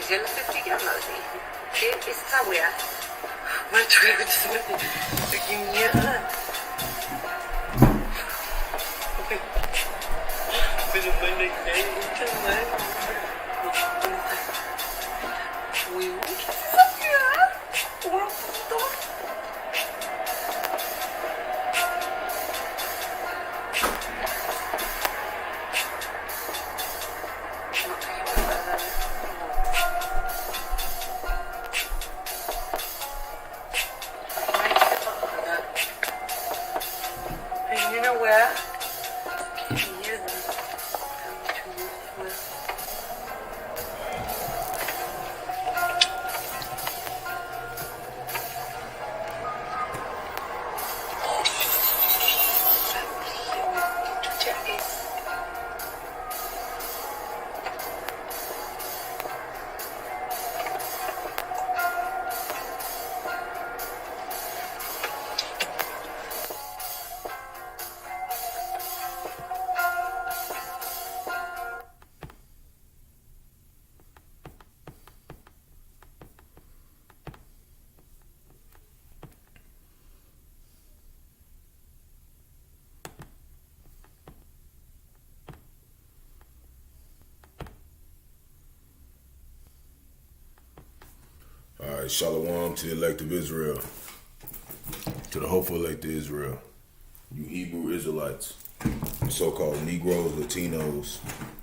yo no soy fricando, ¿sí? ¿Qué es esa wea? Macho, qué mierda. Pero bueno, ya hay muchas más. Uy, ¿qué es esa wea? Puro puto. All right, Shalom to the elect of Israel, to the hopeful elect of Israel, you Hebrew Israelites, so-called Negroes, Latinos,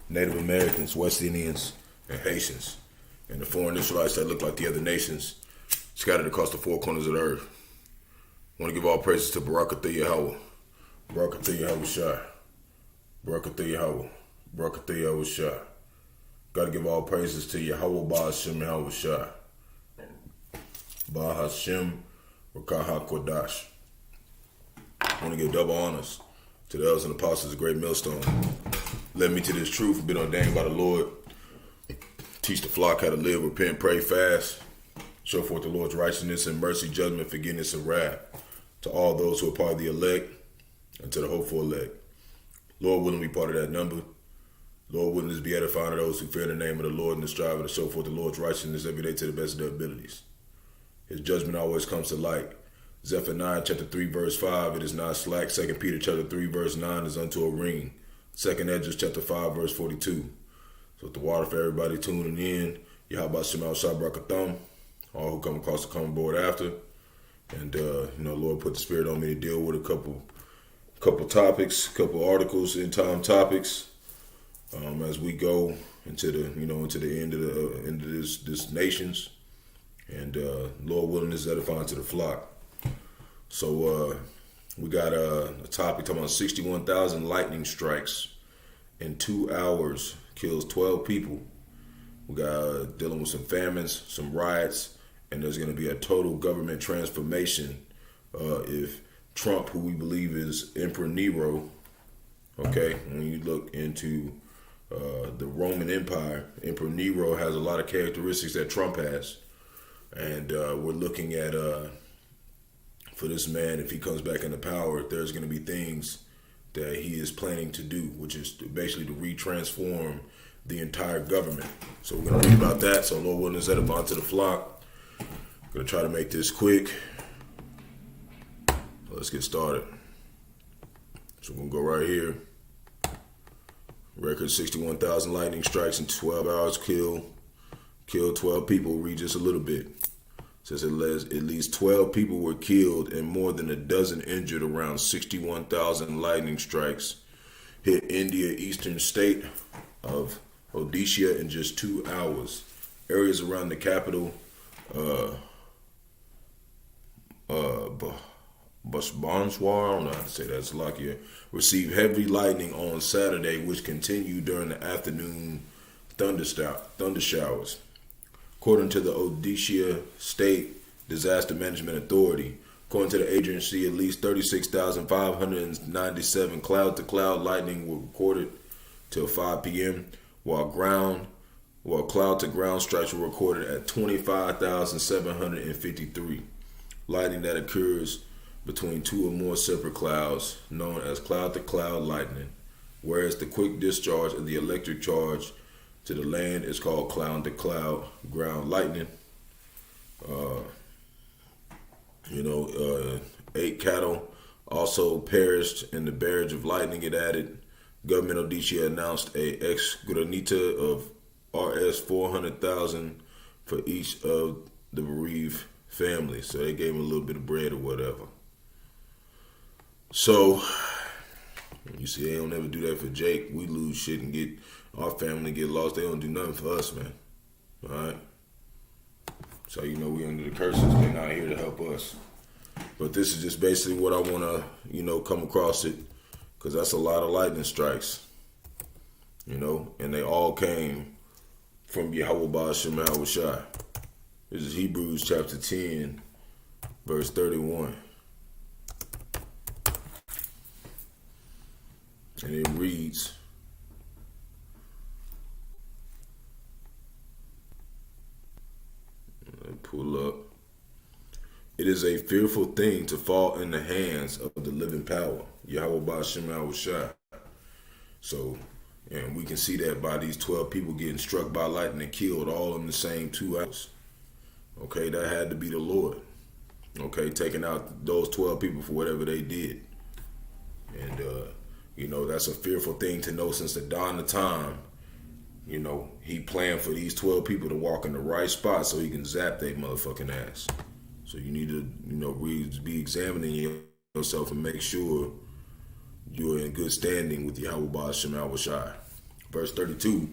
Native Americans, West Indians, and Haitians, and the foreign Israelites that look like the other nations scattered across the four corners of the earth. I want to give all praises to Barak Yahawah, Barak Yahawashi, Barak Yahawah, Barak Yahawashi. Got to give all praises to Yahawah, Bahasham, Yahawashi. Bahasham, Qadash. I want to give double honors to the elders and apostles of Great Millstone. Led me to this truth, been ordained by the Lord. Teach the flock how to live, repent, pray, fast. Show forth the Lord's righteousness and mercy, judgment, forgiveness, and wrath. To all those who are part of the elect and to the hopeful elect. Lord willing, be part of that number. Lord willing, is be edifying to those who fear the name of the Lord and the striving to show forth the Lord's righteousness every day to the best of their abilities. His judgment always comes to light. Zephaniah chapter 3 verse 5, it is not slack. 2 Peter chapter 3 verse 9 is unto a ring. 2nd Edges chapter 5 verse 42. So the water for everybody tuning in. Yahawah Atham, all who come across the common board after. And Lord put the spirit on me to deal with a couple topics, couple articles, end time topics. As we go into the end of this nations. And Lord willing is edifying to the flock. So we got a topic talking about 61,000 lightning strikes in 2 hours, kills 12 people. We got dealing with some famines, some riots, and there's going to be a total government transformation if Trump, who we believe is Emperor Nero, okay, when you look into the Roman Empire, Emperor Nero has a lot of characteristics that Trump has. And we're looking at, for this man, if he comes back into power, there's going to be things that he is planning to do, which is basically to retransform the entire government. So we're going to read about that. So Lord willing, is edifying to the flock. Going to try to make this quick. Let's get started. So we're going to go right here. Record 61,000 lightning strikes in 12 hours, killed 12 people. Read just a little bit. Says at least 12 people were killed and more than a dozen injured. Around 61,000 lightning strikes hit India eastern state of Odisha in just 2 hours. Areas around the capital, Bhubaneswar, I don't know how to say that, Slovakia, received heavy lightning on Saturday, which continued during the afternoon thunder showers. According to the Odisha State Disaster Management Authority, according to the agency, at least 36,597 cloud-to-cloud lightning were recorded till 5 p.m., while cloud-to-ground strikes were recorded at 25,753. Lightning that occurs between two or more separate clouds, known as cloud-to-cloud lightning, whereas the quick discharge of the electric charge to the land. It's called cloud to cloud ground lightning. 8 cattle also perished in the barrage of lightning it added. Government of DC announced a ex granita of Rs 400,000 for each of the bereaved families. So they gave him a little bit of bread or whatever. So you see, they don't ever do that for Jake. We lose shit and get our family get lost. They don't do nothing for us, man. All right. So we under the curses. They're not here to help us. But this is just basically what I want to, come across it, because that's a lot of lightning strikes, and they all came from Yahawah Bahasham Yahawashi. This is Hebrews chapter 10, verse 31. And it reads, let me pull up. It is a fearful thing to fall in the hands of the living power, Yahawah Bahasham Yahawashi. So, and we can see that by these 12 people getting struck by lightning and killed all in the same 2 hours. Okay, that had to be the Lord. Okay, taking out those 12 people for whatever they did. And, that's a fearful thing to know since the dawn of time. He planned for these 12 people to walk in the right spot so he can zap their motherfucking ass. So you need to, be examining yourself and make sure you're in good standing with Yahawah Bahasham Yahawashi. Verse 32,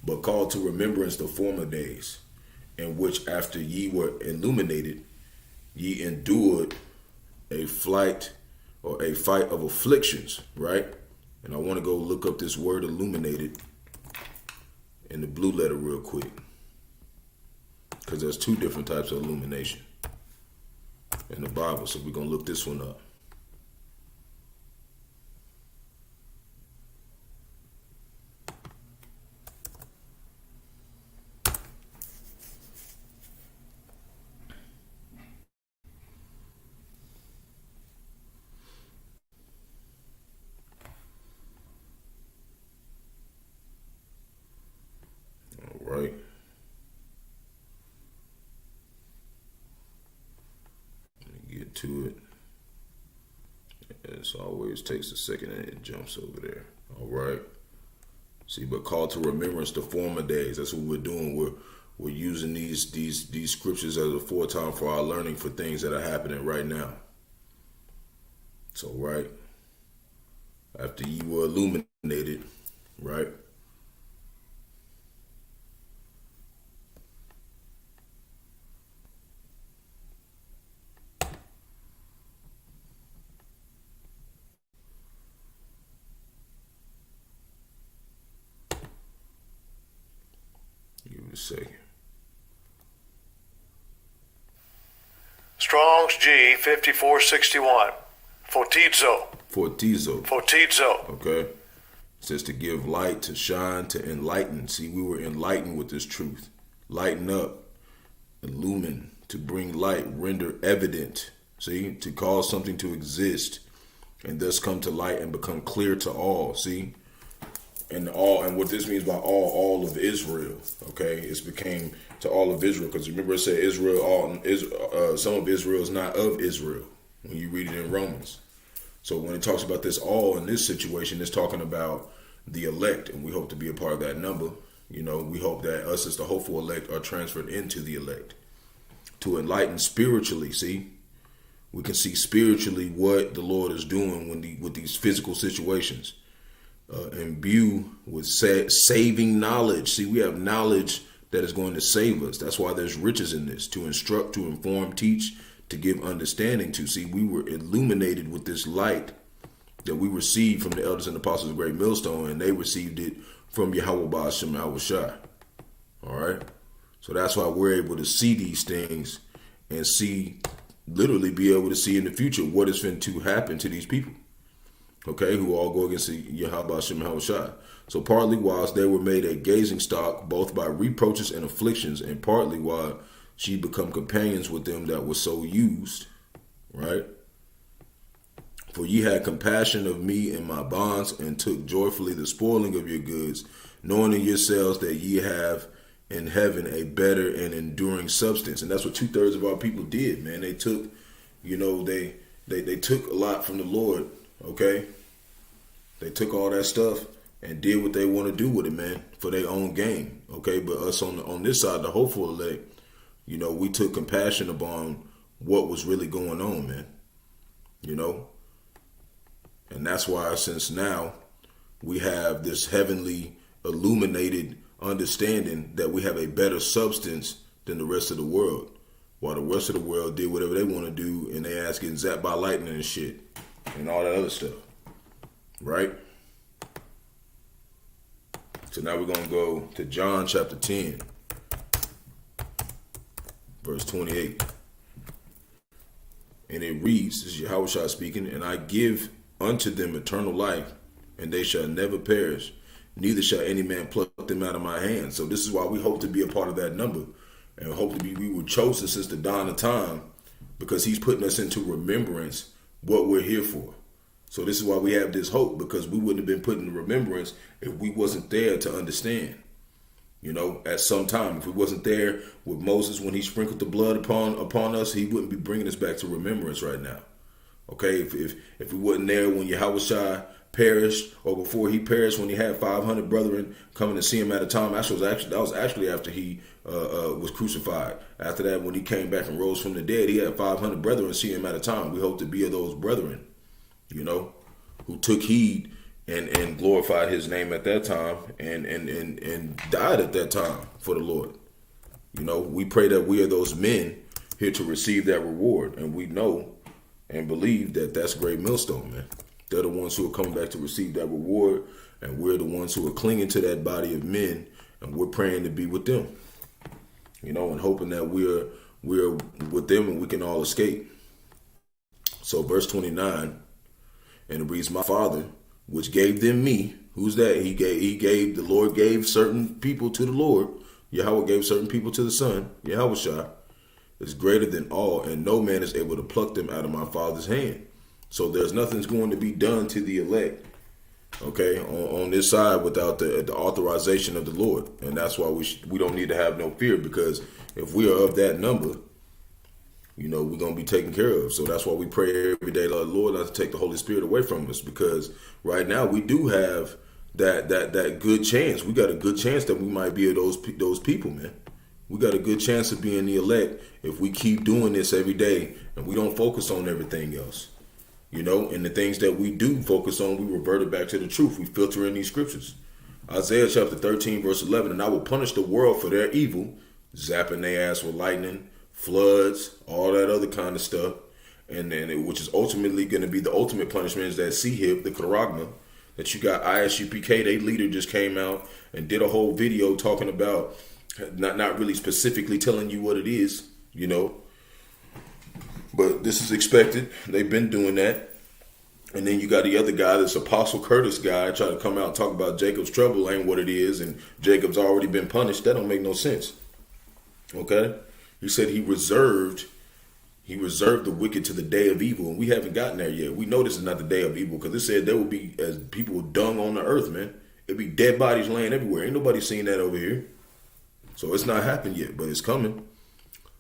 but call to remembrance the former days, in which after ye were illuminated, ye endured a fight of afflictions, right? And I want to go look up this word illuminated in the blue letter real quick, because there's 2 different types of illumination in the Bible. So we're going to look this one up. All right. Get to it. It always takes a second and it jumps over there. All right. See, but call to remembrance the former days. That's what we're doing. We're using these scriptures as a foretime for our learning for things that are happening right now. So, right after you were illuminated, right? Give it a second. Strong's G 5461. Fortizo. Okay. It says to give light, to shine, to enlighten. See, we were enlightened with this truth. Lighten up, illumine, to bring light, render evident. See, to cause something to exist and thus come to light and become clear to all. See? And what this means by all of Israel, okay? It's became to all of Israel, because remember it said Israel, some of Israel is not of Israel when you read it in Romans. So when it talks about this all in this situation, it's talking about the elect, and we hope to be a part of that number. We hope that us as the hopeful elect are transferred into the elect to enlighten spiritually. See, we can see spiritually what the Lord is doing with these physical situations. Imbue with saving knowledge. See, we have knowledge that is going to save us. That's why there's riches in this, to instruct, to inform, teach, to give understanding to. See, we were illuminated with this light that we received from the elders and apostles of Great Millstone, and they received it from Yahawah Bahasham Yahawashi. All right? So that's why we're able to see these things and literally be able to see in the future what is going to happen to these people. Okay, who all go against Yahawah Bahasham Yahawashi. So partly whilst they were made a gazing stock, both by reproaches and afflictions, and partly while she become companions with them that were so used, right? For ye had compassion of me and my bonds, and took joyfully the spoiling of your goods, knowing in yourselves that ye have in heaven a better and enduring substance. And that's what 2/3 of our people did, man. They took, they took a lot from the Lord, okay? They took all that stuff and did what they want to do with it, man, for their own gain, okay? But us on this side, the hopeful elect, we took compassion upon what was really going on, man, And that's why since now we have this heavenly illuminated understanding that we have a better substance than the rest of the world. While the rest of the world did whatever they want to do and they ass getting zapped by lightning and shit and all that other stuff. Right? So now we're going to go to John chapter 10, verse 28. And it reads, this is Yahawashi speaking, and I give unto them eternal life, and they shall never perish, neither shall any man pluck them out of my hand. So this is why we hope to be a part of that number. And hope to be, we were chosen since the dawn of time, because he's putting us into remembrance what we're here for. So this is why we have this hope, because we wouldn't have been put in remembrance if we wasn't there to understand. At some time, if we wasn't there with Moses when he sprinkled the blood upon us, he wouldn't be bringing us back to remembrance right now. Okay, if we wasn't there when Yahawashi perished, or before he perished, when he had 500 brethren coming to see him at a time, that was actually after he was crucified. After that, when he came back and rose from the dead, he had 500 brethren see him at a time. We hope to be of those brethren, who took heed and glorified his name at that time and died at that time for the Lord. We pray that we are those men here to receive that reward, and we know and believe that that's Great Millstone, man. They're the ones who are coming back to receive that reward, and we're the ones who are clinging to that body of men, and we're praying to be with them, and hoping that we're with them and we can all escape. So verse 29, and it reads, my Father, which gave them me. Who's that? The Lord gave certain people to the Lord. Yahawah gave certain people to the Son, Yahawashi, is greater than all, and no man is able to pluck them out of my Father's hand. So there's nothing's going to be done to the elect, okay, on this side without the authorization of the Lord. And that's why we don't need to have no fear, because if we are of that number, we're going to be taken care of. So that's why we pray every day, Lord, not to take the Holy Spirit away from us, because right now we do have that good chance. We got a good chance that we might be of those people, man. We got a good chance of being the elect if we keep doing this every day and we don't focus on everything else. And the things that we do focus on, we revert it back to the truth. We filter in these scriptures. Isaiah chapter 13, verse 11, and I will punish the world for their evil, zapping their ass with lightning, floods, all that other kind of stuff. And then, which is ultimately going to be the ultimate punishment, is that C-hip, the Karagma, that you got. ISUPK, their leader, just came out and did a whole video talking about, not really specifically telling you what it is, but this is expected. They've been doing that. And then you got the other guy, this Apostle Curtis guy, try to come out and talk about Jacob's trouble ain't what it is, and Jacob's already been punished. That don't make no sense. Okay? He said he reserved the wicked to the day of evil, and we haven't gotten there yet. We know this is not the day of evil, because it said there will be as people dung on the earth, man. It'll be dead bodies laying everywhere. Ain't nobody seen that over here. So it's not happened yet, but it's coming.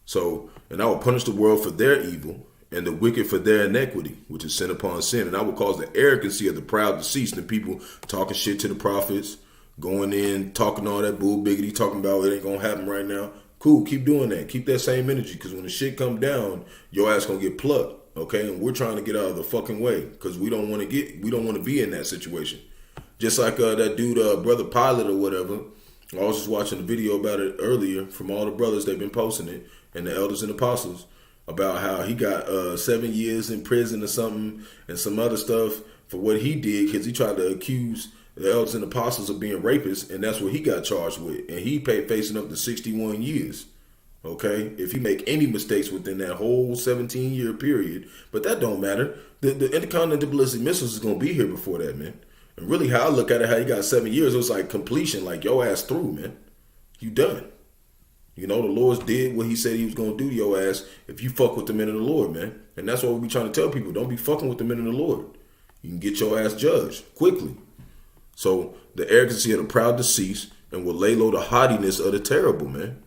So, and I will punish the world for their evil, and the wicked for their iniquity, which is sin upon sin. And I will cause the arrogancy of the proud to cease, and the people talking shit to the prophets, going in, talking all that bull biggity, talking about it ain't gonna happen right now. Cool, keep doing that. Keep that same energy, because when the shit come down, your ass gonna get plucked, okay? And we're trying to get out of the fucking way, because we don't want to be in that situation. Just like that dude, Brother Pilot or whatever. I was just watching a video about it earlier from all the brothers. They've been posting it, and the elders and apostles, about how he got 7 years in prison or something, and some other stuff for what he did, because he tried to accuse the elders and apostles of being rapists, and that's what he got charged with. And he facing up to 61 years. Okay, if he make any mistakes within that whole 17-year period, but that don't matter. The intercontinental ballistic missiles is gonna be here before that, man. And really, how I look at it, how he got 7 years, it was like completion, like your ass through, man. You done. The Lord did what he said he was going to do to your ass if you fuck with the men of the Lord, man. And that's what we be trying to tell people. Don't be fucking with the men of the Lord. You can get your ass judged quickly. So the arrogancy of the proud decease and will lay low the haughtiness of the terrible, man.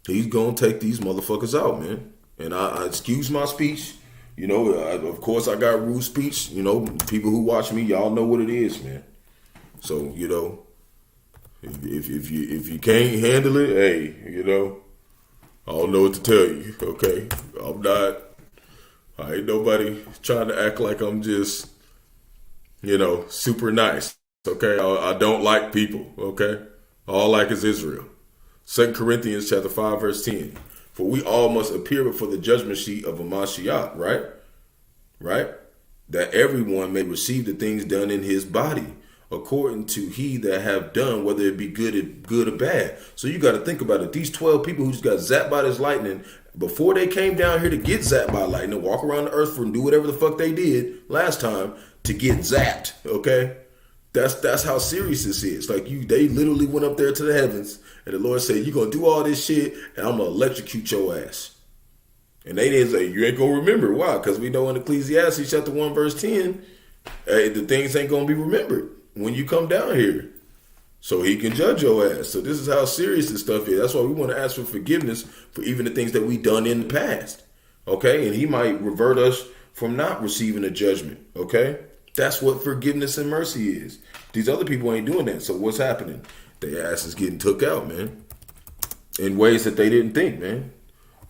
He's going to take these motherfuckers out, man. And I excuse my speech. You know, of course I got rude speech. You know, people who watch me, y'all know what it is, man. So, you know, if you can't handle it, hey, you know, I don't know what to tell you, okay? I ain't nobody trying to act like I'm just, you know, super nice, okay? I don't like people, okay? All I like is Israel. 2 Corinthians chapter 5, verse 10. For we all must appear before the judgment seat of a Mashiach, right? Right? That everyone may receive the things done in his body, according to he that have done, whether it be good or bad. So you got to think about it. These 12 people who just got zapped by this lightning, before they came down here to get zapped by lightning, walk around the earth and do whatever the fuck they did last time to get zapped, okay? That's how serious this is. Like they literally went up there to the heavens, and the Lord said, "You're gonna do all this shit, and I'm gonna electrocute your ass." And they didn't say, "You ain't gonna remember." Why? Because we know in Ecclesiastes chapter 1 verse 10, the things ain't gonna be remembered when you come down here. So he can judge your ass. So this is how serious this stuff is. That's why we want to ask for forgiveness for even the things that we done in the past. Okay? And he might revert us from not receiving a judgment. Okay? That's what forgiveness and mercy is. These other people ain't doing that. So what's happening? Their ass is getting took out, man. In ways that they didn't think, man.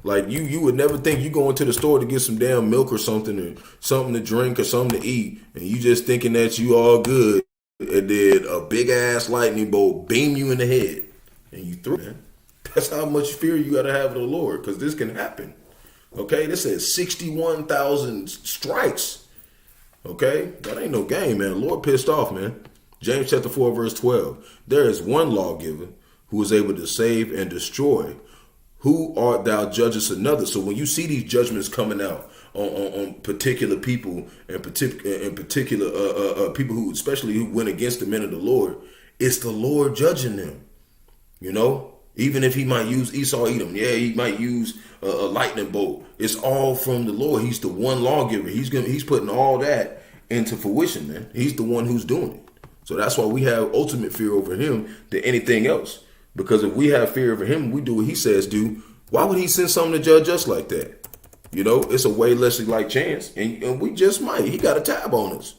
Like you would never think you go into the store to get some damn milk or something to drink or something to eat, and you just thinking that you all good, and then a big ass lightning bolt beam you in the head and you through, man. That's how much fear you gotta have of the Lord, because this can happen. Okay, this says 61,000 strikes. Okay, that ain't no game, man. The Lord pissed off, man. James chapter 4 verse 12. There is one lawgiver who is able to save and destroy. Who art thou judgest another? So when you see these judgments coming out on particular people and particular people who, especially who went against the men of the Lord, it's the Lord judging them. You know, even if he might use Esau Edom, yeah, he might use a lightning bolt. It's all from the Lord. He's the one lawgiver. He's putting all that into fruition, man. He's the one who's doing it. So that's why we have ultimate fear over him than anything else. Because if we have fear over him, we do what he says do. Why would he send something to judge us like that? You know, it's a way less like chance, and we just might. He got a tab on us.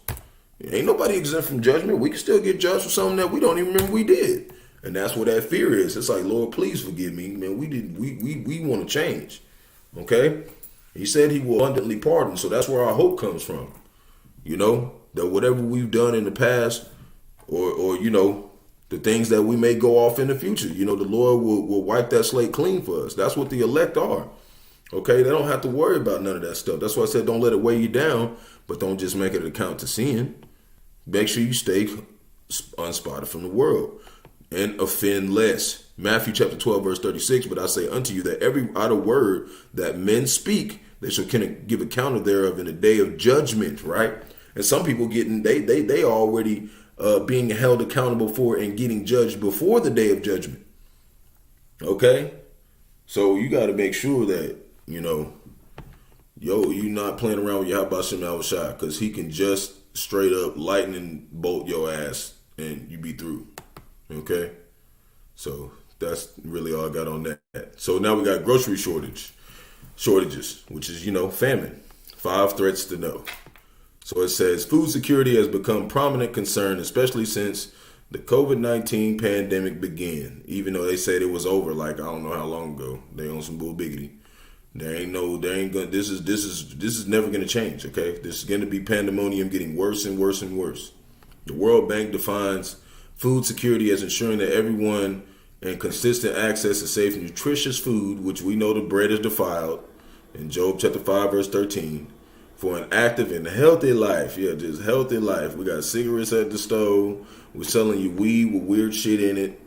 Ain't nobody exempt from judgment. We can still get judged for something that we don't even remember we did, and that's what that fear is. It's like, Lord, please forgive me, man. We want to change. Okay, he said he will abundantly pardon, so that's where our hope comes from. You know, that whatever we've done in the past, or you know, the things that we may go off in the future, you know, the Lord will wipe that slate clean for us. That's what the elect are. Okay, they don't have to worry about none of that stuff. That's why I said don't let it weigh you down, but don't just make it an account to sin. Make sure you stay unspotted from the world and offend less. Matthew chapter 12, verse 36, but I say unto you that every idle word that men speak, they shall give account thereof in the day of judgment, right? And some people they already being held accountable for and getting judged before the day of judgment. Okay? So you got to make sure that, you know, you're not playing around with Yahawashi, because he can just straight up lightning bolt your ass and you be through. Okay? So that's really all I got on that. So now we got grocery shortages, which is, you know, famine. 5 threats to know. So it says food security has become prominent concern, especially since the COVID-19 pandemic began. Even though they said it was over, like I don't know how long ago. They on some bull biggity. This is never gonna change. Okay, this is gonna be pandemonium, getting worse and worse and worse. The World Bank defines food security as ensuring that everyone and consistent access to safe and nutritious food, which we know the bread is defiled in Job chapter 5 verse 13. For an active and healthy life. Yeah, just healthy life. We got cigarettes at the stove. We're selling you weed with weird shit in it.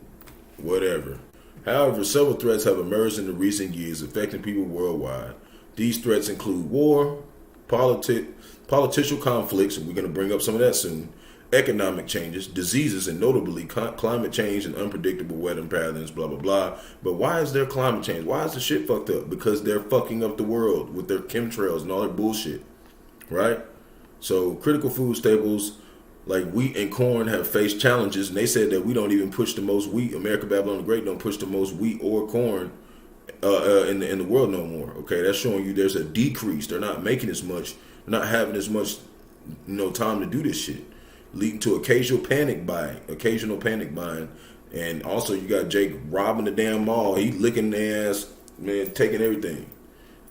Whatever. However, several threats have emerged in the recent years affecting people worldwide. These threats include war, political conflicts, and we're going to bring up some of that soon, economic changes, diseases, and notably climate change and unpredictable weather patterns, blah, blah, blah. But why is there climate change? Why is the shit fucked up? Because they're fucking up the world with their chemtrails and all their bullshit. Right? So critical food staples Like wheat and corn have faced challenges, and they said that we don't even push the most wheat. America, Babylon the Great don't push the most wheat or corn in the world no more. Okay, that's showing you there's a decrease. They're not making as much, not having as much, time to do this shit, leading to occasional panic buying. And also you got Jake robbing the damn mall. He licking their ass, man, taking everything.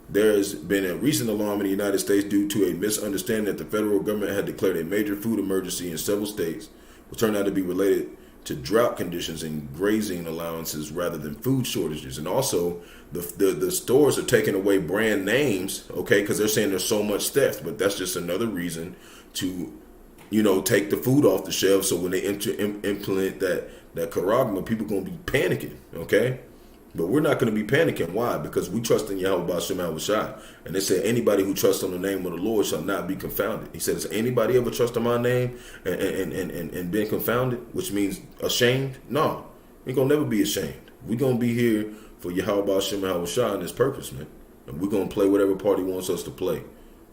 There has been a recent alarm in the United States due to a misunderstanding that the federal government had declared a major food emergency in several states, which turned out to be related to drought conditions and grazing allowances rather than food shortages. And also, the stores are taking away brand names, okay, because they're saying there's so much theft. But that's just another reason to, take the food off the shelves. So when they implement that karagma, people going to be panicking, okay? But we're not going to be panicking. Why? Because we trust in Yahawah Bahasham Yahawashi. And they said, anybody who trusts on the name of the Lord shall not be confounded. He said, has anybody ever trusted my name and been confounded? Which means ashamed? No. We're going to never be ashamed. We're going to be here for Yahawah Bahasham Yahawashi and his purpose, man. And we're going to play whatever party wants us to play.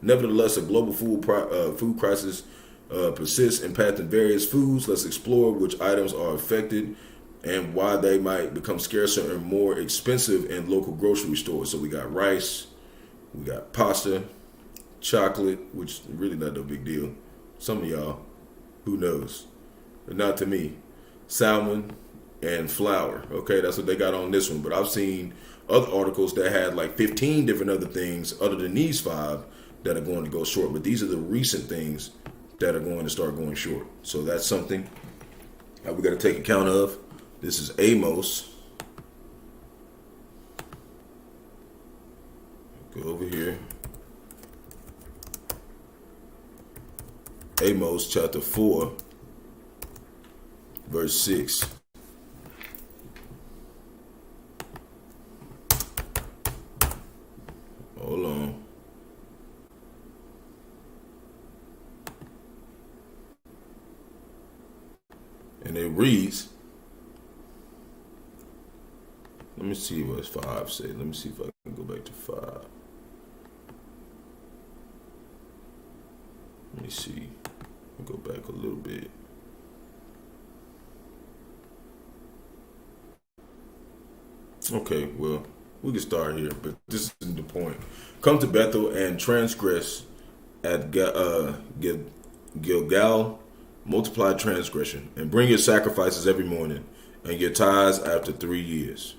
Nevertheless, a global food crisis persists, impacting various foods. Let's explore which items are affected and why they might become scarcer and more expensive in local grocery stores. So we got rice, we got pasta, chocolate, which really not no big deal. Some of y'all, who knows? But not to me. Salmon and flour. Okay, that's what they got on this one. But I've seen other articles that had like 15 different other things other than these 5 that are going to go short. But these are the recent things that are going to start going short. So that's something that we got to take account of. This is Amos. Go over here. Amos chapter 4, verse 6. Hold on. And it reads, let me see what 5 said. Let me see if I can go back to 5. Let me see. I'll go back a little bit. Okay, well, we can start here, but this isn't the point. Come to Bethel and transgress at Gilgal, multiply transgression, and bring your sacrifices every morning, and your tithes after 3 years.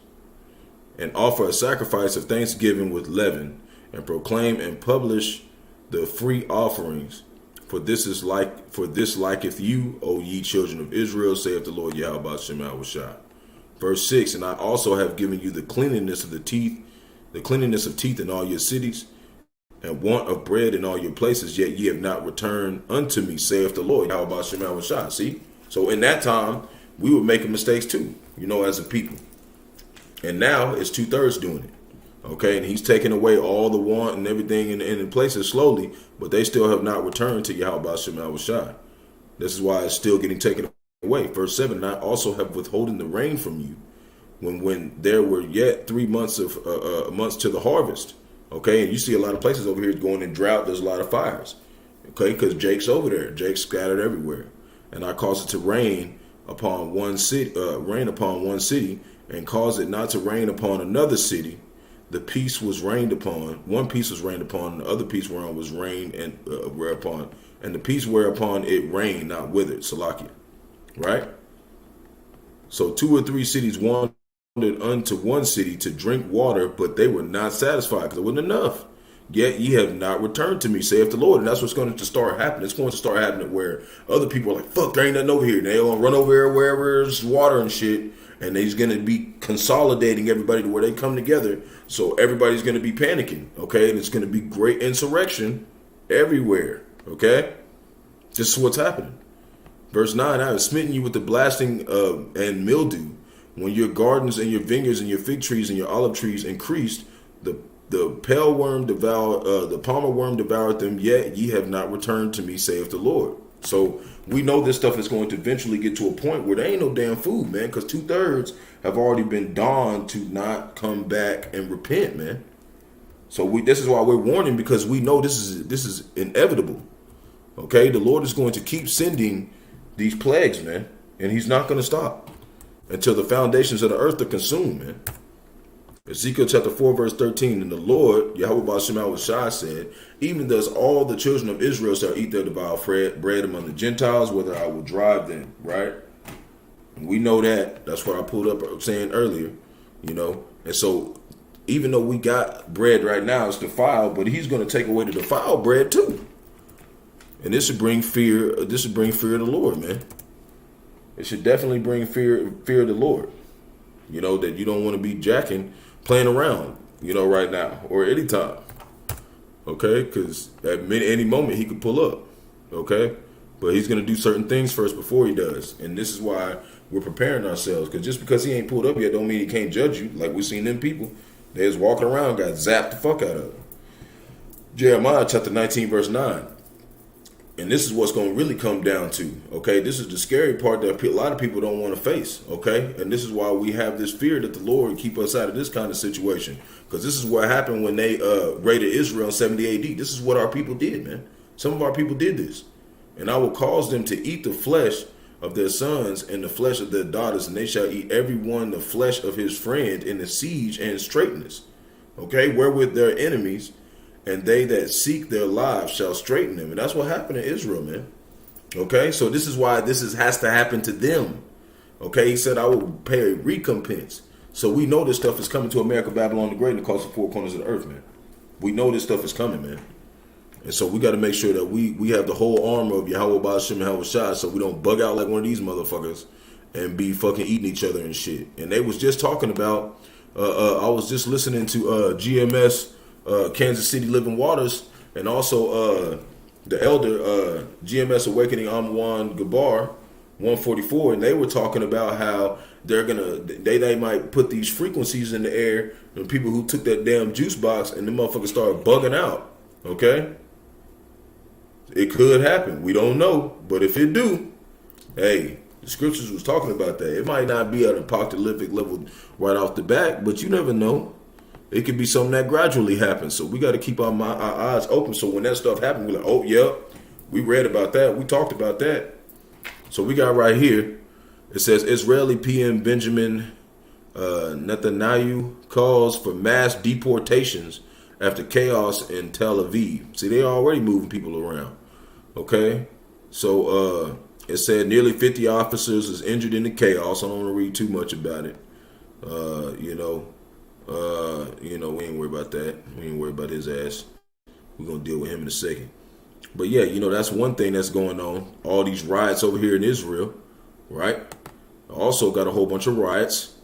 And offer a sacrifice of thanksgiving with leaven, and proclaim and publish the free offerings. For this liketh you, O ye children of Israel, saith the Lord Yahawah Bahasham Yahawashi. Verse 6, and I also have given you the cleanliness of teeth in all your cities, and want of bread in all your places, yet ye have not returned unto me, saith the Lord Yahawah Bahasham Yahawashi. See? So in that time, we were making mistakes too, as a people. And now it's 2/3 doing it. Okay, and he's taking away all the want and everything in places slowly, but they still have not returned to Yahawah Bahasham Yahawashi. This is why it's still getting taken away. Verse 7, and I also have withholden the rain from you when there were yet 3 months months to the harvest. Okay, and you see a lot of places over here going in drought. There's a lot of fires. Okay, because Jake's over there. Jake's scattered everywhere. And I caused it to rain upon one city, and cause it not to rain upon another city. The piece was rained upon. One piece was rained upon, and the other piece whereon was rained, and whereupon, and the piece whereupon it rained, not withered. Salakia, right? So 2 or 3 cities wandered unto one city to drink water, but they were not satisfied because it wasn't enough. Yet ye have not returned to me, saith the Lord. And that's what's going to start happening. It's going to start happening where other people are like, fuck, there ain't nothing over here. And they're going to run over here wherever there's water and shit. And they're going to be consolidating everybody to where they come together. So everybody's going to be panicking, okay? And it's going to be great insurrection everywhere, okay? This is what's happening. Verse 9, I have smitten you with the blasting and mildew. When your gardens and your vineyards and your fig trees and your olive trees increased, the pale worm devoured, the palmer worm devoured them, yet ye have not returned to me, saith the Lord. So we know this stuff is going to eventually get to a point where there ain't no damn food, man, because 2/3 have already been donned to not come back and repent, man. So this is why we're warning, because we know this is inevitable. Okay, the Lord is going to keep sending these plagues, man, and he's not going to stop until the foundations of the earth are consumed, man. Ezekiel chapter 4, verse 13, and the Lord, Yahawah Bahasham said, even thus all the children of Israel shall eat their defiled bread among the Gentiles, whether I will drive them, right? And we know that. That's what I pulled up saying earlier, you know. And so even though we got bread right now, it's defiled, but he's going to take away the defiled bread too. And this should bring fear. This should bring fear of the Lord, man. It should definitely bring fear of the Lord. You know, that you don't want to be jacking, playing around, you know, right now or anytime. Okay, because at any moment he could pull up. Okay, but he's going to do certain things first before he does. And this is why we're preparing ourselves. Because just because he ain't pulled up yet don't mean he can't judge you. Like we seen them people. They was walking around, got zapped the fuck out of them. Jeremiah chapter 19, verse 9. And this is what's going to really come down to, okay? This is the scary part that a lot of people don't want to face, okay? And this is why we have this fear that the Lord keep us out of this kind of situation. Because this is what happened when they raided Israel in 70 AD. This is what our people did, man. Some of our people did this. And I will cause them to eat the flesh of their sons and the flesh of their daughters, and they shall eat every one the flesh of his friend in the siege and straightness, okay? Wherewith their enemies, and they that seek their lives shall straighten them. And that's what happened in Israel, man. Okay, so this is why has to happen to them. Okay, he said, I will pay a recompense. So we know this stuff is coming to America, Babylon the Great, and across the four corners of the earth, man. We know this stuff is coming, man. And so we got to make sure that we have the whole armor of Yahawah, Bahasham, and Yahawashi, so we don't bug out like one of these motherfuckers and be fucking eating each other and shit. And they was just talking about, I was just listening to GMS, Kansas City Living Waters, and also the elder GMS Awakening Amwan Gabar 144, and they were talking about how they might put these frequencies in the air, and people who took that damn juice box and the motherfuckers started bugging out. Okay, it could happen. We don't know, but if it do, hey, the scriptures was talking about that. It might not be at an apocalyptic level right off the bat, but you never know. It could be something that gradually happens. So we got to keep our eyes open. So when that stuff happens, we're like, oh, yeah, we read about that. We talked about that. So we got right here, it says Israeli PM Benjamin Netanyahu calls for mass deportations after chaos in Tel Aviv. See, they already moving people around. Okay. So it said nearly 50 officers is injured in the chaos. I don't want to read too much about it. We ain't worried about that. We ain't worried about his ass. We're going to deal with him in a second. But yeah, that's one thing that's going on. All these riots over here in Israel, right? Also got a whole bunch of riots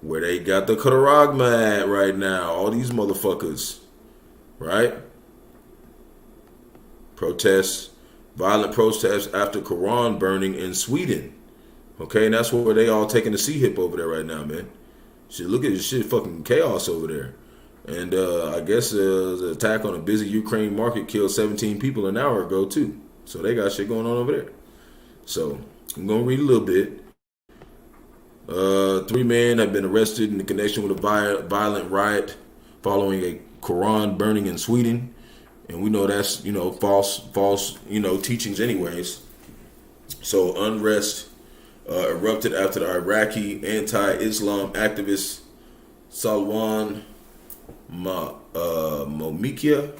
where they got the Qadash at right now. All these motherfuckers, right? Violent protests after Quran burning in Sweden. Okay, and that's where they all taking the sea hip over there right now, man. Shit, look at this shit, fucking chaos over there. And I guess the attack on a busy Ukraine market killed 17 people an hour ago too. So they got shit going on over there. So I'm gonna read a little bit. 3 men have been arrested in connection with a violent riot following a Quran burning in Sweden. And we know that's, false, teachings anyways. So unrest erupted after the Iraqi anti-Islam activist Salwan Momikia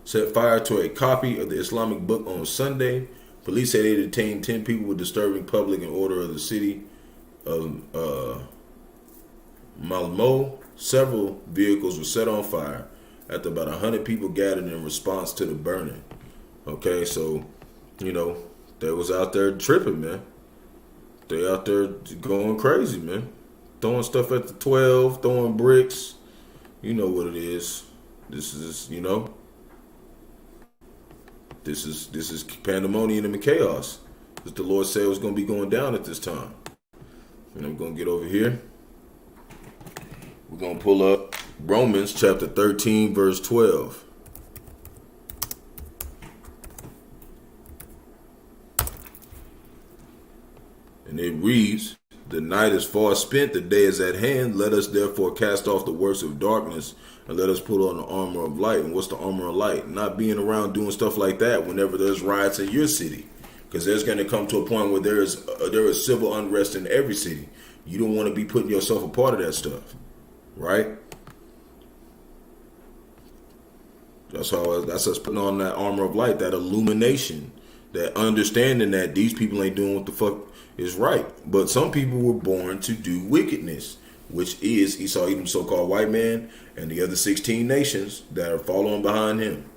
set fire to a copy of the Islamic book on Sunday. Police said they detained 10 people with disturbing public and order of the city of Malmo. Several vehicles were set on fire after about 100 people gathered in response to the burning. Okay, so, they was out there tripping, man. They out there going crazy, man. Throwing stuff at the 12, throwing bricks. You know what it is. This is, this is pandemonium and chaos. As the Lord said was going to be going down at this time. And I'm going to get over here. We're going to pull up Romans chapter 13, verse 12. And it reads, The night is far spent, the day is at hand. Let us therefore cast off the works of darkness and let us put on the armor of light. And what's the armor of light? Not being around doing stuff like that whenever there's riots in your city. Because there's going to come to a point where there is civil unrest in every city. You don't want to be putting yourself a part of that stuff. Right? That's us putting on that armor of light, that illumination, that understanding that these people ain't doing what the fuck is right. But some people were born to do wickedness, which is Esau, Edom, so-called white man, and the other 16 nations that are following behind him.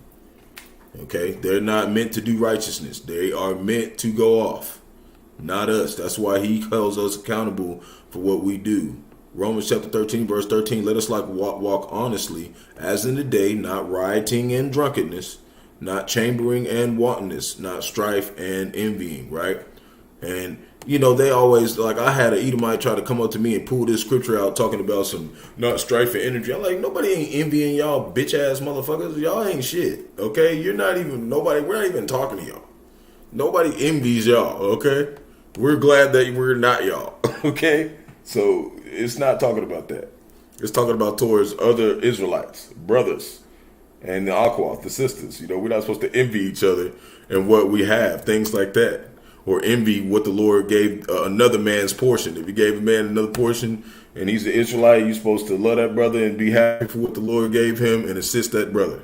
Okay? They're not meant to do righteousness. They are meant to go off, not us. That's why he holds us accountable for what we do. Romans chapter 13, verse 13, let us walk honestly, as in the day, not rioting and drunkenness, not chambering and wantonness, not strife and envying, right? And, you know, they always, like, I had an Edomite try to come up to me and pull this scripture out talking about some not strife and energy. I'm like, nobody ain't envying y'all bitch-ass motherfuckers. Y'all ain't shit, okay? We're not even talking to y'all. Nobody envies y'all, okay? We're glad that we're not y'all, okay? So it's not talking about that. It's talking about towards other Israelites, brothers, and the Aqua, the sisters. You know, we're not supposed to envy each other and what we have, things like that. Or envy what the Lord gave another man's portion. If he gave a man another portion and he's an Israelite, you're supposed to love that brother and be happy for what the Lord gave him and assist that brother.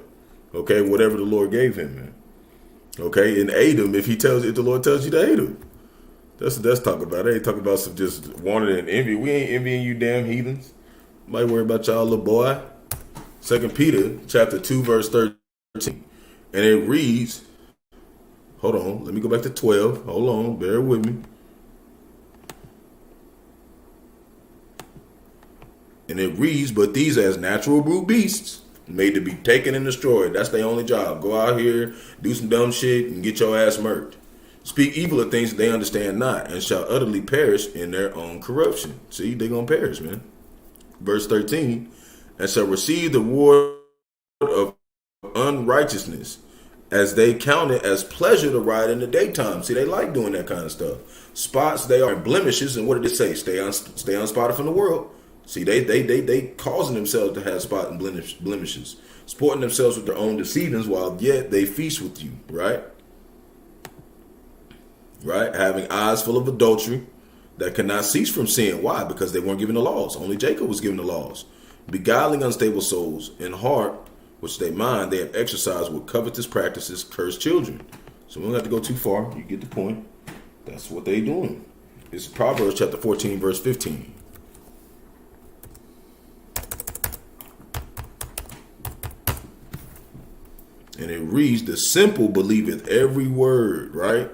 Okay, whatever the Lord gave him, man. Okay, and aid him if the Lord tells you to aid him. That's talking about. They ain't talking about some just wanting and envy. We ain't envying you damn heathens. Might worry about y'all little boy. 2 Peter chapter 2 verse 13. And it reads, hold on, let me go back to 12. Hold on, bear with me. And it reads, but these as natural brute beasts, made to be taken and destroyed. That's their only job. Go out here, do some dumb shit, and get your ass murked. Speak evil of things that they understand not, and shall utterly perish in their own corruption. See, they're going to perish, man. Verse 13, and shall receive the reward of unrighteousness, as they count it as pleasure to ride in the daytime. See, they like doing that kind of stuff. Spots, they are blemishes, and what did it say? Stay unspotted from the world. See, they causing themselves to have spot and blemishes, sporting themselves with their own deceivings, while yet they feast with you, right? Right? Having eyes full of adultery that cannot cease from sin. Why? Because they weren't given the laws. Only Jacob was given the laws. Beguiling unstable souls in heart, which they mind, they have exercised with covetous practices, cursed children. So we don't have to go too far. You get the point. That's what they doing. It's Proverbs chapter 14, verse 15. And it reads, the simple believeth every word, right?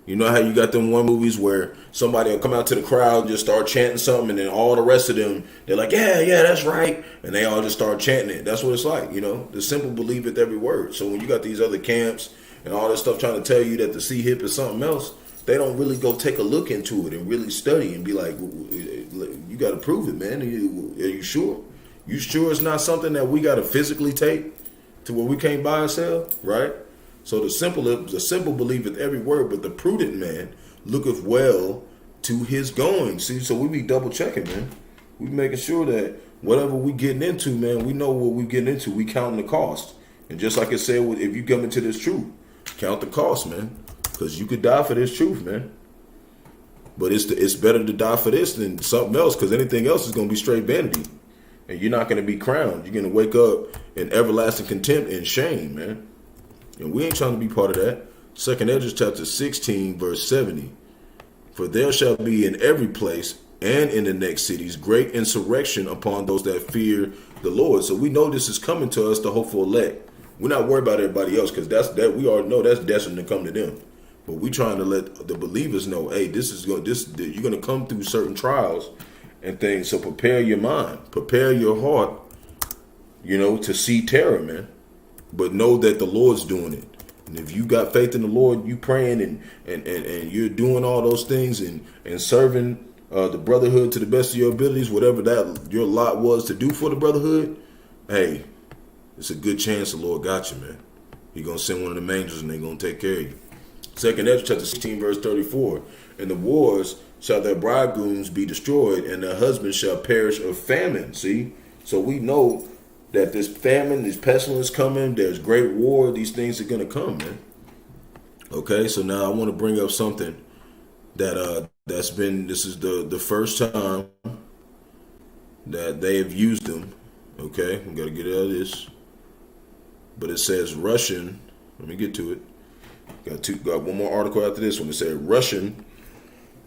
You know how you got them one movies where somebody will come out to the crowd and just start chanting something, and then all the rest of them, they're like, yeah, that's right. And they all just start chanting it. That's what it's like, you know. The simple believeth every word. So when you got these other camps and all this stuff trying to tell you that the C-hip is something else, they don't really go take a look into it and really study and be like, you got to prove it, man. Are you sure? You sure it's not something that we got to physically take to where we can't buy and sell, right? So the simple believeth every word, but the prudent man looketh well to his going. See, so we be double checking, man. We making sure that whatever we getting into, man, we know what we getting into. We counting the cost. And just like it said, if you come into this truth, count the cost, man. Because you could die for this truth, man. But it's better to die for this than something else, because anything else is going to be straight vanity. And you're not going to be crowned. You're going to wake up in everlasting contempt and shame, man. And we ain't trying to be part of that. 2nd Ezra chapter 16, verse 70. For there shall be in every place and in the next cities great insurrection upon those that fear the Lord. So we know this is coming to us, the hopeful elect. We're not worried about everybody else, because that we already know that's destined to come to them. But we trying to let the believers know, hey, you're going to come through certain trials and things. So prepare your mind, prepare your heart, you know, to see terror, man. But know that the Lord's doing it. And if you got faith in the Lord, you praying and you're doing all those things and serving the brotherhood to the best of your abilities, whatever that your lot was to do for the brotherhood, hey, it's a good chance the Lord got you, man. He's going to send one of them angels and they're going to take care of you. 2nd Ezra chapter 16, verse 34. And the wars shall their bridegrooms be destroyed, and their husbands shall perish of famine. See? So we know that this famine, this pestilence coming, there's great war, these things are going to come, man. Okay, so now I want to bring up something that this is the first time that they have used them. Okay, we got to get out of this. But it says Russian, let me get to it. Got one more article after this one. It said Russian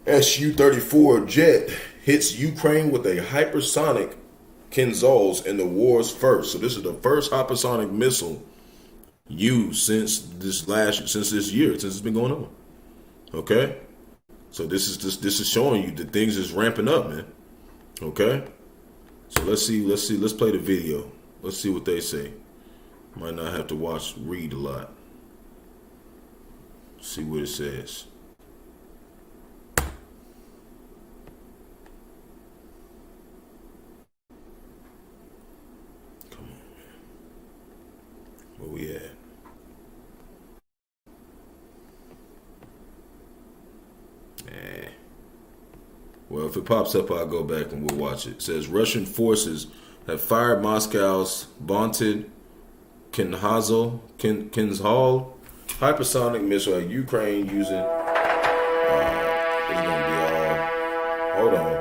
Su-34 jet hits Ukraine with a hypersonic Kinzhals in the war's first. So this is the first hypersonic missile used since this year, since it's been going on. Okay, so this is showing you that things is ramping up, man. Okay, so let's play the video. Let's see what they say. Might not have to read a lot. See what it says. Where we at? Well, if it pops up, I'll go back and we'll watch it. It says Russian forces have fired Moscow's vaunted Kinzhal hypersonic missile at Ukraine using. It's gonna be all. Hold on.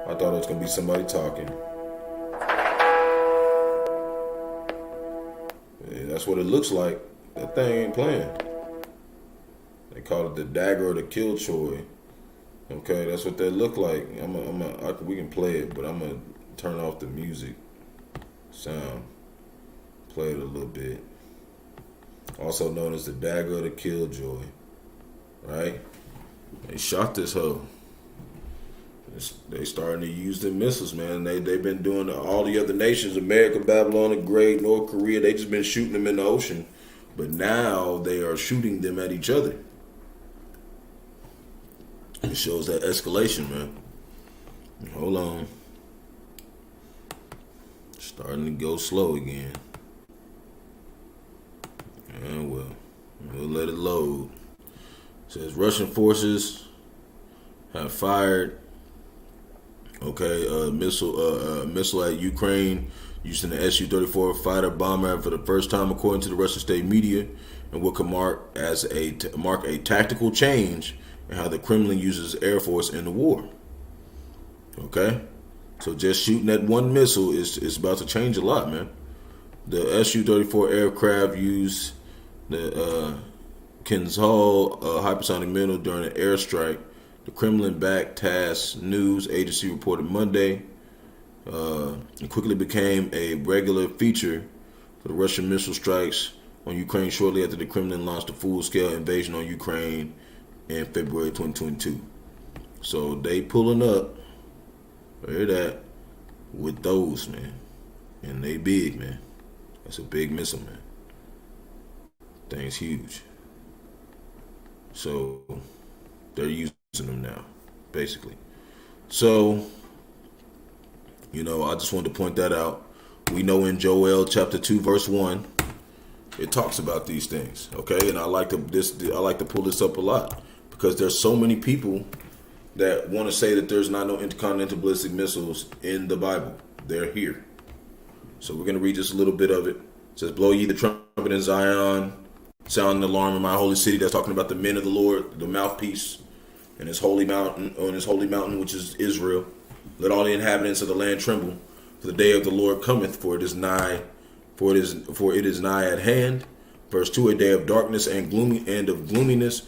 I thought it was gonna be somebody talking. That's what it looks like. That thing ain't playing. They call it the dagger or the killjoy. Okay, that's what they look like. We can play it, but I'm gonna turn off the music sound. Play it a little bit. Also known as the dagger or the killjoy. Right? They shot this hoe. They starting to use the missiles, man. They've been doing all the other nations, America, Babylon the Great, North Korea. They just been shooting them in the ocean, but now they are shooting them at each other. It shows that escalation, man. Hold on, starting to go slow again. And we'll let it load. It says Russian forces have fired. Missile at Ukraine using the Su-34 fighter bomber for the first time, according to the Russian state media, and what could mark a tactical change in how the Kremlin uses Air Force in the war. Okay, so just shooting at one missile is about to change a lot, man. The Su-34 aircraft used the Kinzhal hypersonic missile during an airstrike. The Kremlin-backed TASS news agency reported Monday. It quickly became a regular feature for the Russian missile strikes on Ukraine shortly after the Kremlin launched a full-scale invasion on Ukraine in February 2022. So they pulling up, hear that, with those, man. And they big, man. That's a big missile, man. Thing's huge. So they're using them now, basically. So, I just wanted to point that out. We know in Joel chapter 2 verse 1, it talks about these things. Okay, and I like to pull this up a lot because there's so many people that want to say that there's not no intercontinental ballistic missiles in the Bible. They're here. So we're gonna read just a little bit of it. It says, "Blow ye the trumpet in Zion, sound the alarm in my holy city." That's talking about the men of the Lord, the mouthpiece. And his holy mountain, which is Israel. Let all the inhabitants of the land tremble, for the day of the Lord cometh, for it is nigh at hand. Verse 2, a day of darkness and gloominess,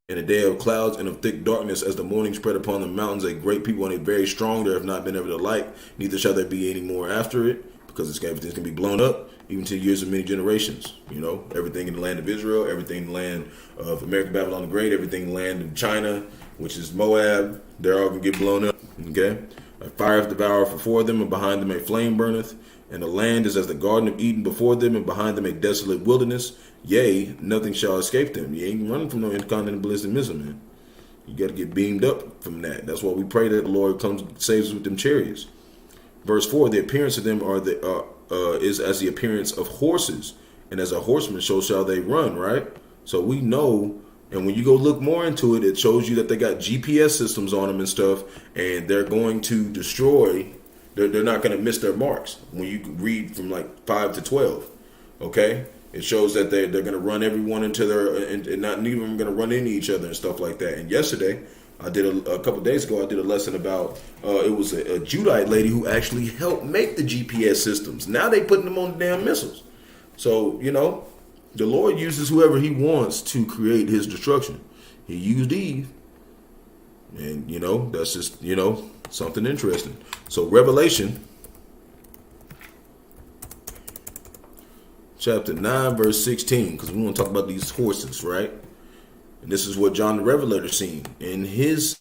and a day of clouds and of thick darkness, as the morning spread upon the mountains, a great people and a very strong. There have not been ever the like, neither shall there be any more after it, because everything's going to be blown up, even to years of many generations. Everything in the land of Israel, everything in the land of America, Babylon the Great, everything in the land of China, which is Moab, they're all going to get blown up. Okay? A fire hath devoured before them, and behind them a flame burneth. And the land is as the Garden of Eden before them, and behind them a desolate wilderness. Yea, nothing shall escape them. You ain't running from no intercontinental ballistic missile, man. You got to get beamed up from that. That's why we pray that the Lord comes and saves us with them chariots. Verse 4, the appearance of them is as the appearance of horses, and as a horseman so shall they run, right? So we know And when you go look more into it, it shows you that they got GPS systems on them and stuff, and they're going to destroy. They're not going to miss their marks. When you read from like 5 to 12, okay, it shows that they're going to run everyone into their and not even going to run into each other and stuff like that. And yesterday, I did a couple days ago, I did a lesson about it was a Judite lady who actually helped make the GPS systems. Now they putting them on the damn missiles. So the Lord uses whoever He wants to create His destruction. He used Eve, and that's just something interesting. So Revelation chapter 9 verse 16, because we want to talk about these horses, right? And this is what John the Revelator seen in his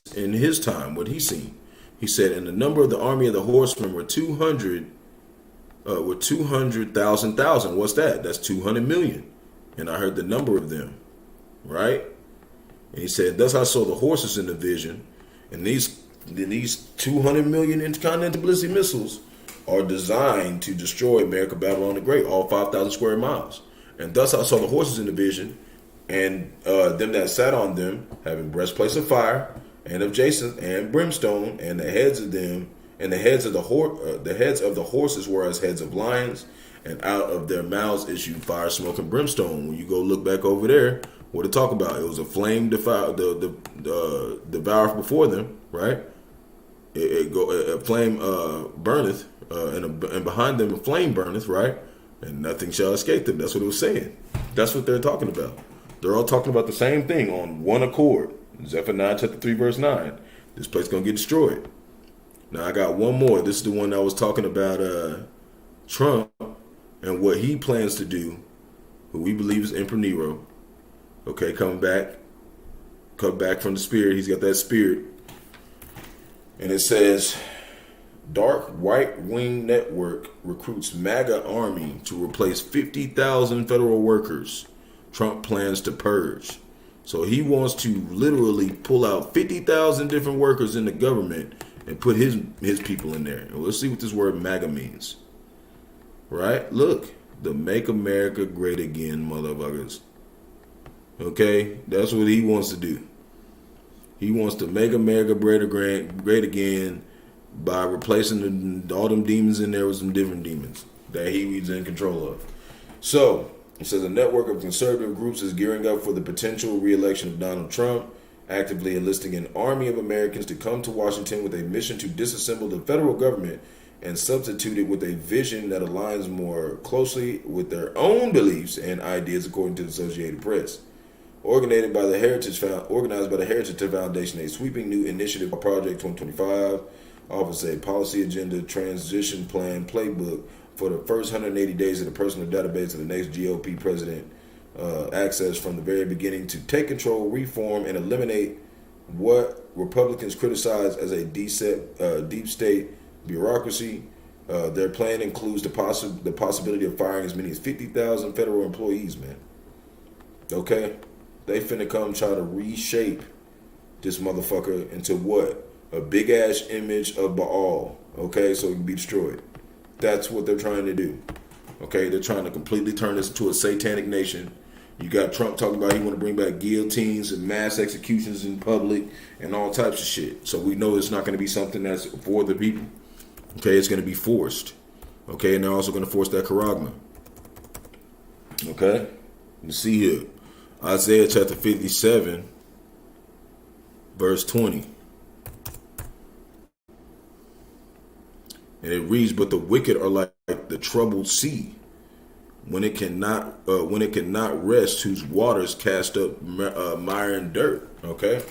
time. What he seen, he said, and the number of the army of the horsemen were 200,000. What's that? That's 200 million. And I heard the number of them, right? And he said, thus I saw the horses in the vision, and these 200 million intercontinental ballistic missiles are designed to destroy America, Babylon the Great, all 5,000 square miles. And thus I saw the horses in the vision, and them that sat on them, having breastplates of fire, and of jacinth and brimstone, and the heads of them, and the heads of the horses were as heads of lions, and out of their mouths issued fire, smoke, and brimstone. When you go look back over there, what it talk about? It was a flame devour before them, right? A flame burneth, and behind them a flame burneth, right? And nothing shall escape them. That's what it was saying. That's what they're talking about. They're all talking about the same thing on one accord. Zephaniah chapter 3 verse 9. This place gonna get destroyed. Now I got one more. This is the one I was talking about Trump and what he plans to do, who we believe is Emperor Nero. Okay, come back from the spirit. He's got that spirit. And it says, Dark White Wing Network recruits MAGA army to replace 50,000 federal workers Trump plans to purge. So he wants to literally pull out 50,000 different workers in the government and put his people in there. And let's see what this word MAGA means. Right? Look, the Make America Great Again, motherfuckers. Okay? That's what he wants to do. He wants to make America great again by replacing all them demons in there with some different demons that he's in control of. So, it says a network of conservative groups is gearing up for the potential re-election of Donald Trump, actively enlisting an army of Americans to come to Washington with a mission to disassemble the federal government and substitute it with a vision that aligns more closely with their own beliefs and ideas, according to the Associated Press. Organized by the Heritage Foundation, a sweeping new initiative, Project 2025, offers a policy agenda, transition plan, playbook for the first 180 days of the personal database of the next GOP president, access from the very beginning to take control, reform, and eliminate what Republicans criticize as a deep state bureaucracy. Their plan includes the possibility of firing as many as 50,000 federal employees, man. Okay? They finna come try to reshape this motherfucker into what? A big ass image of Baal. Okay? So it can be destroyed. That's what they're trying to do. Okay? They're trying to completely turn this into a satanic nation. You got Trump talking about he want to bring back guillotines and mass executions in public and all types of shit. So we know it's not going to be something that's for the people. Okay? It's going to be forced. Okay? And they're also going to force that charagma. Okay? Let's see here. Isaiah chapter 57, verse 20. And it reads, but the wicked are like the troubled sea, when it cannot rest, whose waters cast up mire and dirt. Okay?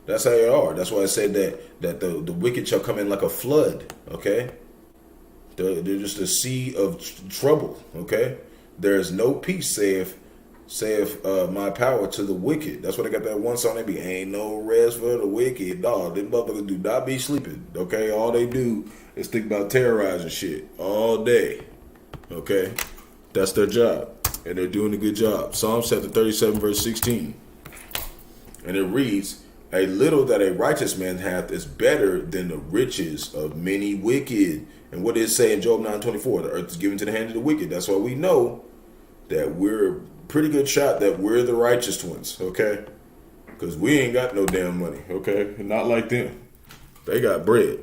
That's how they are. That's why I said that the wicked shall come in like a flood. Okay? They're just a sea of trouble. Okay? There is no peace, saith my power to the wicked. That's what I got that one song. They be, ain't no rest for the wicked. Dog, them motherfuckers do not be sleeping. Okay, all they do is think about terrorizing shit all day. Okay, that's their job, and they're doing a good job. Psalms chapter 37 verse 16, and it reads, a little that a righteous man hath is better than the riches of many wicked. And what does it say in Job 9:24? The earth is given to the hand of the wicked. That's why we know that we're pretty good shot that we're the righteous ones, okay? Because we ain't got no damn money, okay? Not like them. They got bread,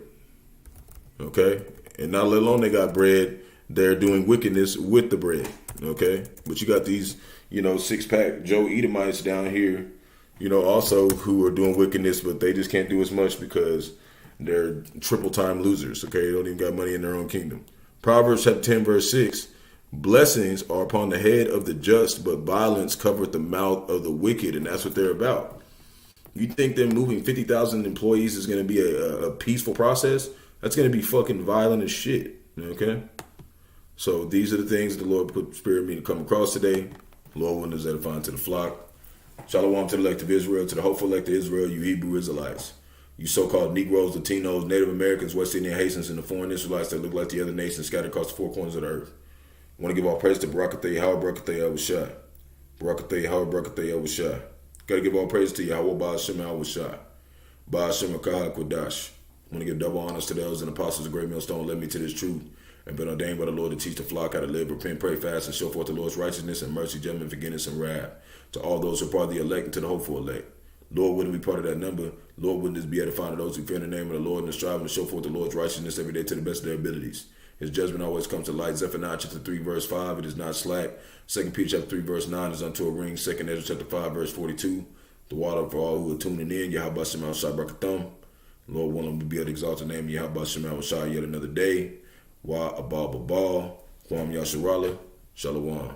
okay? And not let alone they got bread, they're doing wickedness with the bread, okay? But you got these, six-pack Joe Edomites down here, also who are doing wickedness, but they just can't do as much because they're triple-time losers, okay? They don't even got money in their own kingdom. Proverbs chapter 10, verse 6, blessings are upon the head of the just, but violence covereth the mouth of the wicked, and that's what they're about. You think them moving 50,000 employees is going to be a peaceful process? That's going to be fucking violent as shit, okay? So these are the things the Lord put spirit in me to come across today. Lord willing is edifying to the flock. Shalom to the elect of Israel, to the hopeful elect of Israel, you Hebrew Israelites. You so-called Negroes, Latinos, Native Americans, West Indian Haitians, and the foreign Israelites that look like the other nations scattered across the four corners of the earth. I want to give all praise to Barak, Yahawah, Barak, Yahawashi. Barak, Yahawah, Barak, Yahawashi. Got to give all praise to Yahawah, Bahasham, Yahawashi. Bahasham, Qadash. I want to give double honors to those and apostles of great millstone led me to this truth and been ordained by the Lord to teach the flock how to live, repent, pray, fast, and show forth the Lord's righteousness and mercy, judgment, forgiveness, and wrath. To all those who are part of the elect and to the hopeful elect. Lord, wouldn't be part of that number. Lord, wouldn't this be edifying to those who fear the name of the Lord and striving to show forth the Lord's righteousness every day to the best of their abilities. His judgment always comes to light. Zephaniah chapter 3, verse 5, it is not slack. 2 Peter chapter 3, verse 9 is unto a ring. 2 Ezra chapter 5, verse 42. The water for all who are tuning in. Yahawashi, Atham. Lord willing, we be able to exalt the name of Yahawashi yet another day. Wa abal babal. Kwam Yasharala. Shalom.